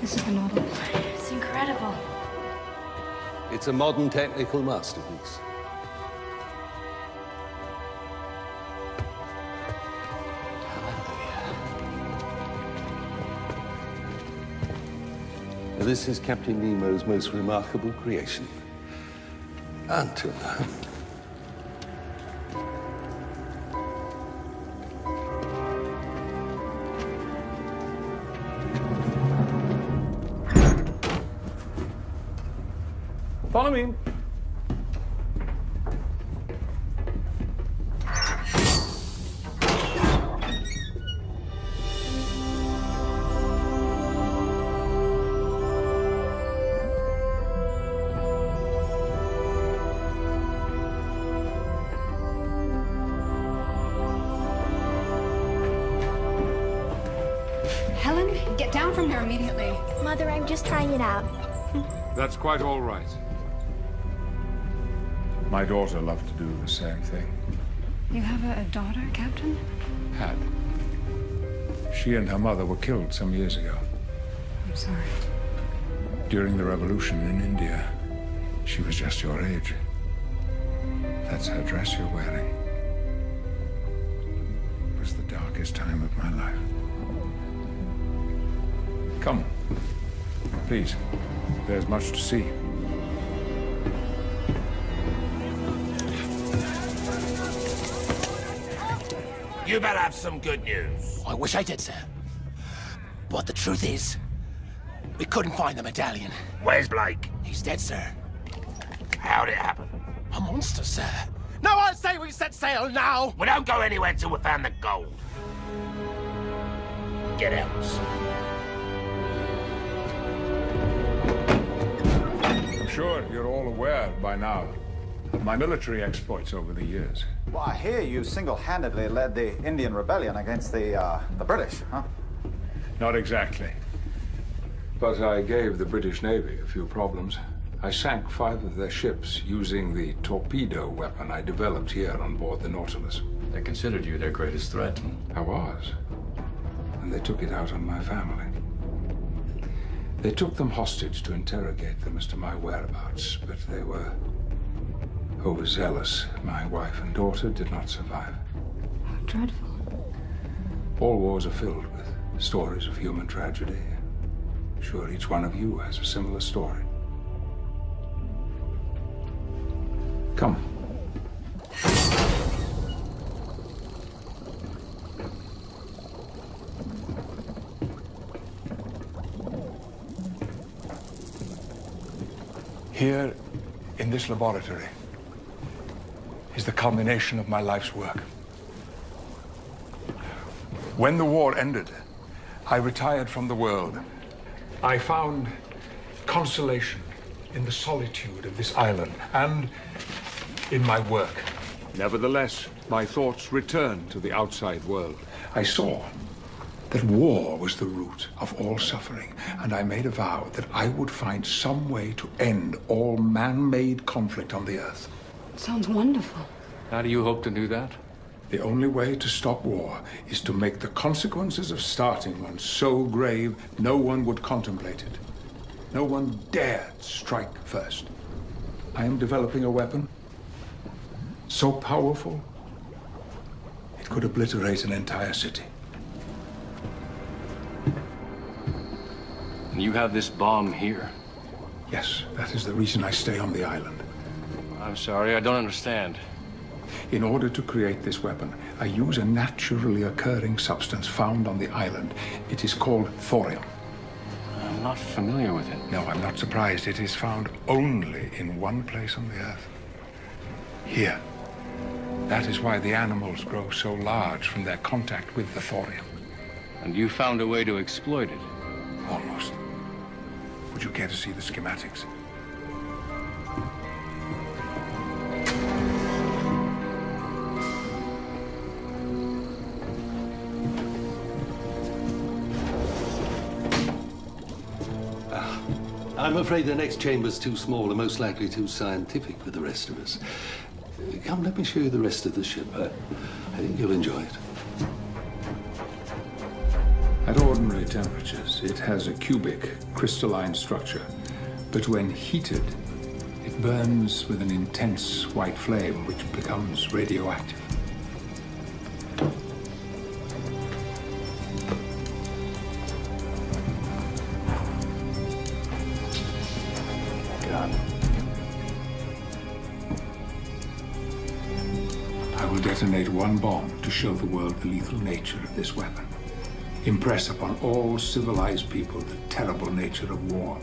This is the model. It's incredible. It's a modern technical masterpiece. Hallelujah. This is Captain Nemo's most remarkable creation. Until now. Follow me. Helen, get down from here immediately. Mother, I'm just trying it out. That's quite all right. My daughter loved to do the same thing. You have a daughter, Captain? Had. She and her mother were killed some years ago. I'm sorry. During the revolution in India. She was just your age. That's her dress you're wearing. It was the darkest time of my life. Come. Please. There's much to see. You better have some good news. I wish I did, sir. But the truth is, we couldn't find the medallion. Where's Blake? He's dead, sir. How'd it happen? A monster, sir. No, I say we set sail now! We don't go anywhere until we found the gold. Get out. I'm sure you're all aware by now of my military exploits over the years. Well, I hear you single-handedly led the Indian Rebellion against the British, huh? Not exactly. But I gave the British Navy a few problems. I sank 5 of their ships using the torpedo weapon I developed here on board the Nautilus. They considered you their greatest threat. I was. And they took it out on my family. They took them hostage to interrogate them as to my whereabouts, but they were overzealous. My wife and daughter did not survive. How dreadful. All wars are filled with stories of human tragedy. I'm sure each one of you has a similar story. Come. Here, in this laboratory, is the culmination of my life's work. When the war ended, I retired from the world. I found consolation in the solitude of this island and in my work. Nevertheless, my thoughts returned to the outside world. I saw that war was the root of all suffering, and I made a vow that I would find some way to end all man-made conflict on the earth. Sounds wonderful. How do you hope to do that? The only way to stop war is to make the consequences of starting one so grave no one would contemplate it. No one dared strike first. I am developing a weapon so powerful it could obliterate an entire city. And you have this bomb here? Yes, that is the reason I stay on the island. I'm sorry, I don't understand. In order to create this weapon, I use a naturally occurring substance found on the island. It is called thorium. I'm not familiar with it. No, I'm not surprised. It is found only in one place on the earth. Here. That is why the animals grow so large from their contact with the thorium. And you found a way to exploit it? Almost. Would you care to see the schematics? I'm afraid the next chamber's too small and most likely too scientific for the rest of us. Come, let me show you the rest of the ship. I think you'll enjoy it. At ordinary temperatures, it has a cubic, crystalline structure. But when heated, it burns with an intense white flame which becomes radioactive. I will detonate one bomb to show the world the lethal nature of this weapon. Impress upon all civilized people the terrible nature of war.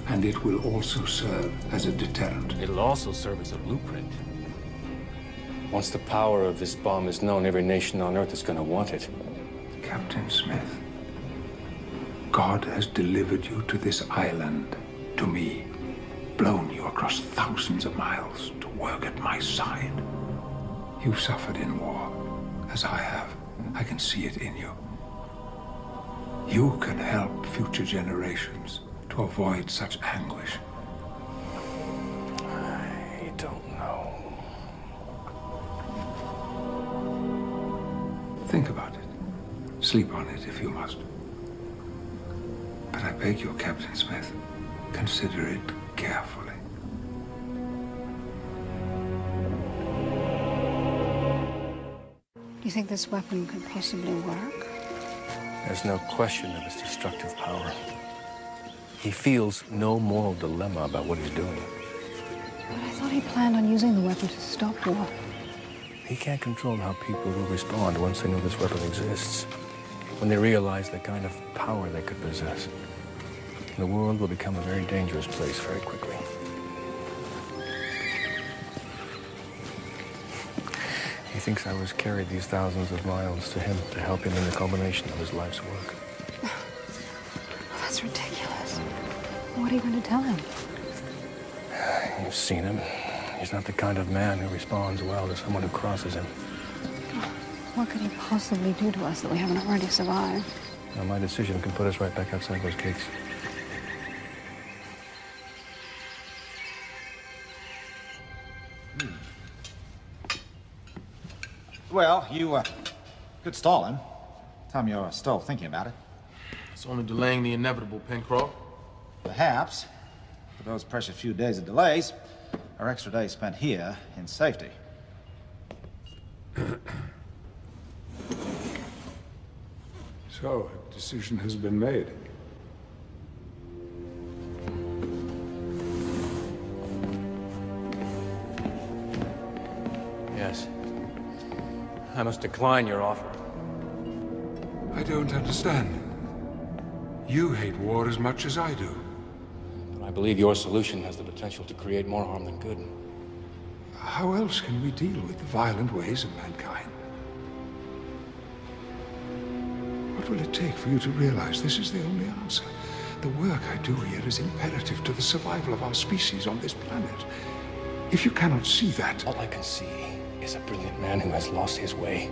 And it will also serve as a deterrent. It'll also serve as a blueprint. Once the power of this bomb is known, every nation on Earth is going to want it. Captain Smith, God has delivered you to this island, to me, blown you across thousands of miles to work at my side. You've suffered in war, as I have. I can see it in you. You can help future generations to avoid such anguish. I don't know. Think about it. Sleep on it if you must. But I beg you, Captain Smith, consider it carefully. Do you think this weapon could possibly work? There's no question of its destructive power. He feels no moral dilemma about what he's doing. But I thought he planned on using the weapon to stop war. He can't control how people will respond once they know this weapon exists. When they realize the kind of power they could possess. The world will become a very dangerous place very quickly. thinks I was carried these thousands of miles to him to help him in the culmination of his life's work. That's ridiculous. What are you going to tell him? You've seen him. He's not the kind of man who responds well to someone who crosses him. What could he possibly do to us that we haven't already survived? Now, my decision can put us right back outside those gates. Well, you could stall him. Tell him you're still thinking about it. It's only delaying the inevitable, Pencroft. Perhaps. For those precious few days of delays, our extra day spent here in safety. So, a decision has been made. Yes. I must decline your offer. I don't understand. You hate war as much as I do. But I believe your solution has the potential to create more harm than good. How else can we deal with the violent ways of mankind? What will it take for you to realize this is the only answer? The work I do here is imperative to the survival of our species on this planet. If you cannot see that... All I can see is a brilliant man who has lost his way.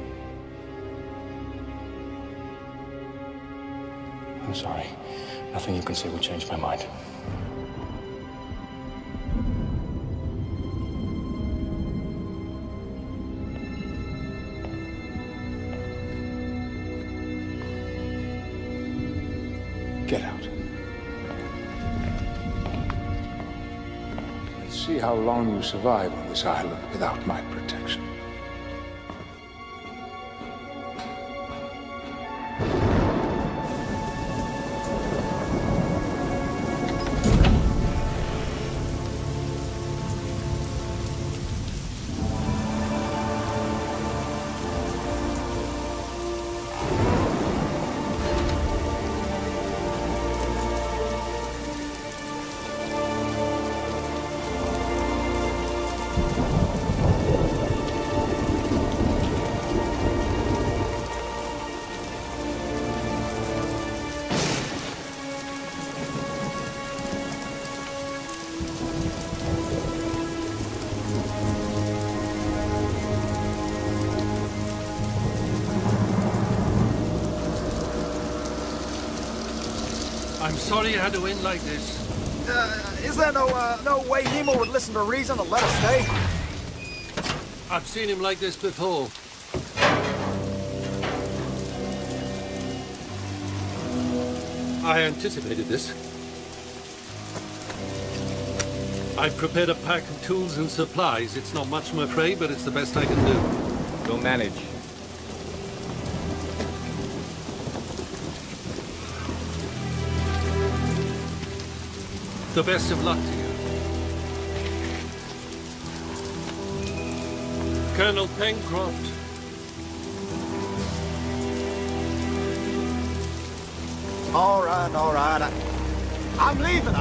I'm sorry. Nothing you can say will change my mind. Get out. Let's see how long you survive on this island without my protection. I'm sorry you had to end like this. Is there no way Nemo would listen to reason and let us stay? I've seen him like this before. I anticipated this. I've prepared a pack of tools and supplies. It's not much, I'm afraid, but it's the best I can do. We'll manage. The best of luck to you. Colonel Pencroft. All right. I'm leaving.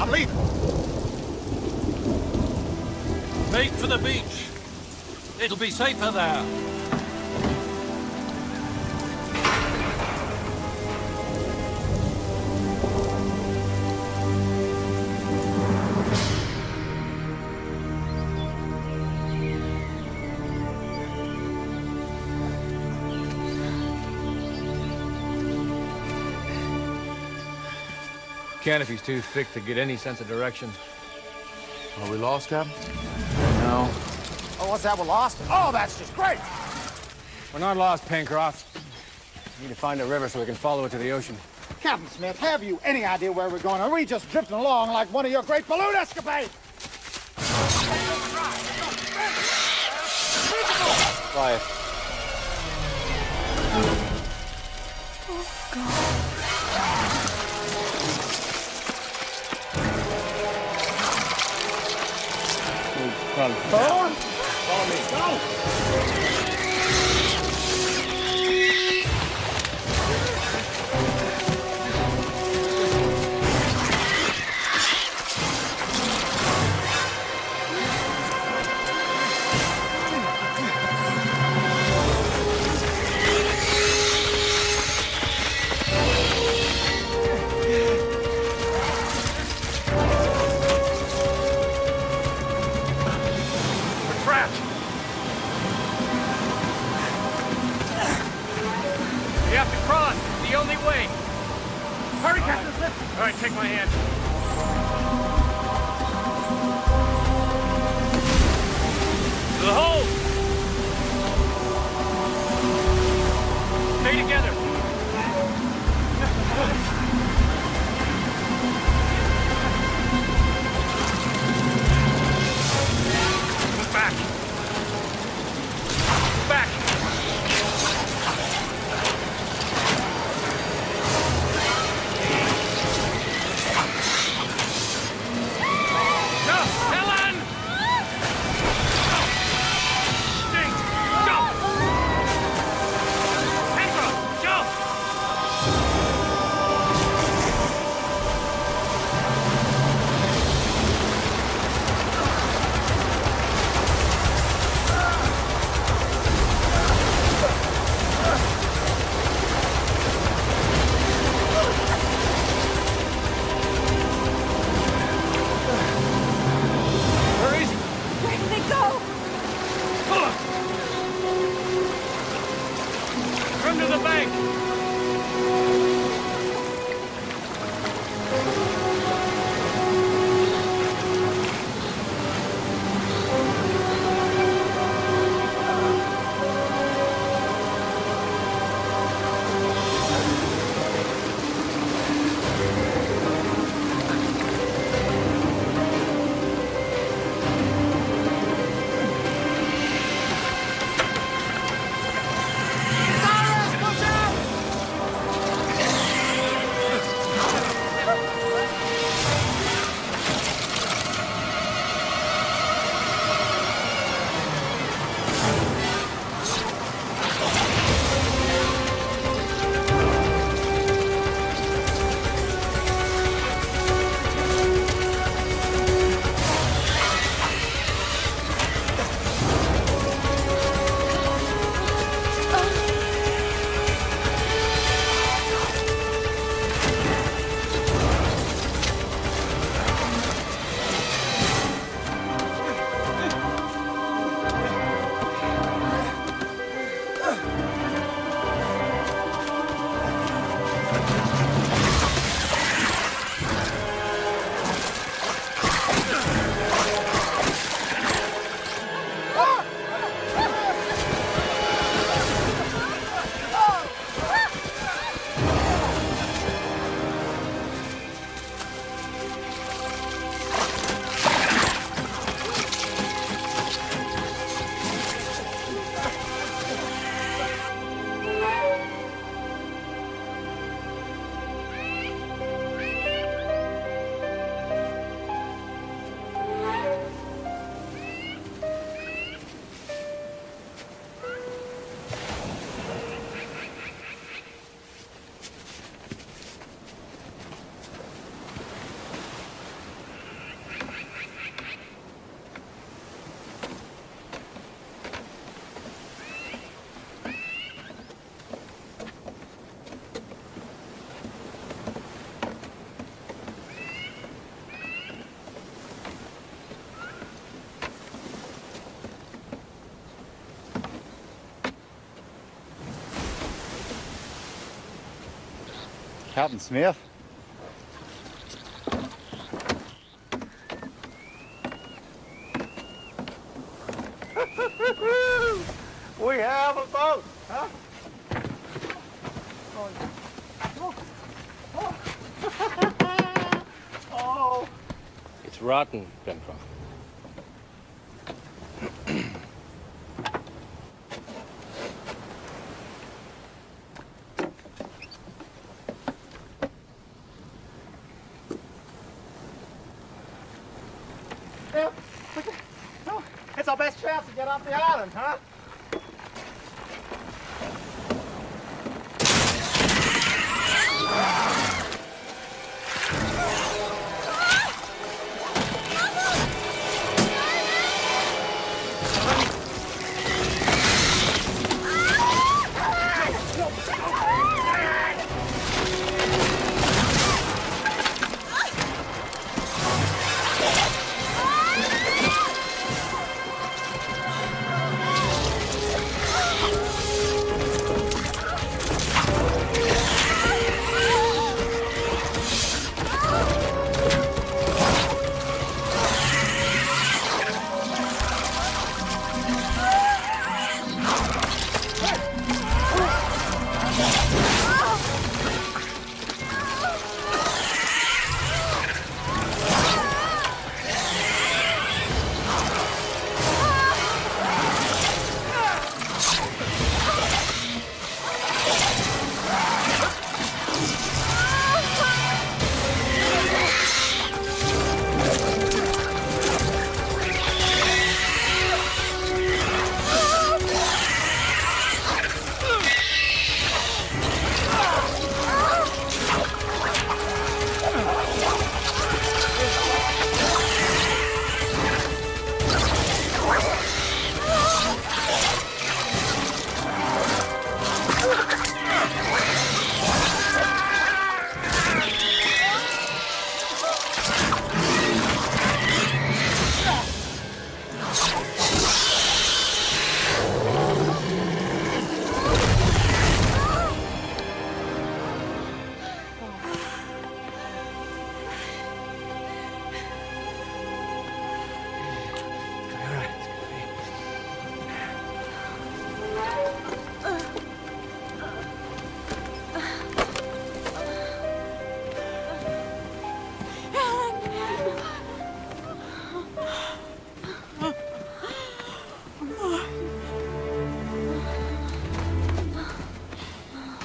Make for the beach. It'll be safer there. Canopy's too thick to get any sense of direction. Are we lost, Captain? No. Oh, what's that? We're lost? Oh, that's just great. We're not lost, Pencroft. We need to find a river so we can follow it to the ocean. Captain Smith, have you any idea where we're going? Are we just drifting along like one of your great balloon escapades? Quiet. Oh, God. Run. Follow me. Go! take my hand. To the hole! Stay together. Move back. Move back. Captain Smith? We have a boat, huh? Oh. It's rotten, Pencroff. It's our best chance to get off the island, huh?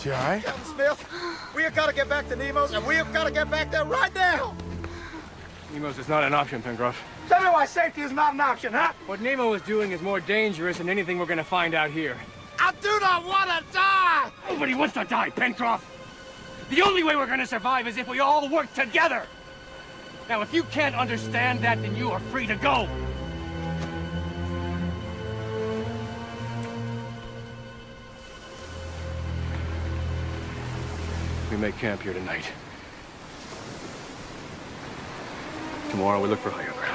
You all right? Captain Smith, we have got to get back to Nemo's, and we have got to get back there right now! Nemo's is not an option, Pencroff. Tell me why safety is not an option, huh? What Nemo is doing is more dangerous than anything we're gonna find out here. I do not want to die! Nobody wants to die, Pencroff! The only way we're gonna survive is if we all work together! Now, if you can't understand that, then you are free to go! We make camp here tonight. Tomorrow we look for higher ground.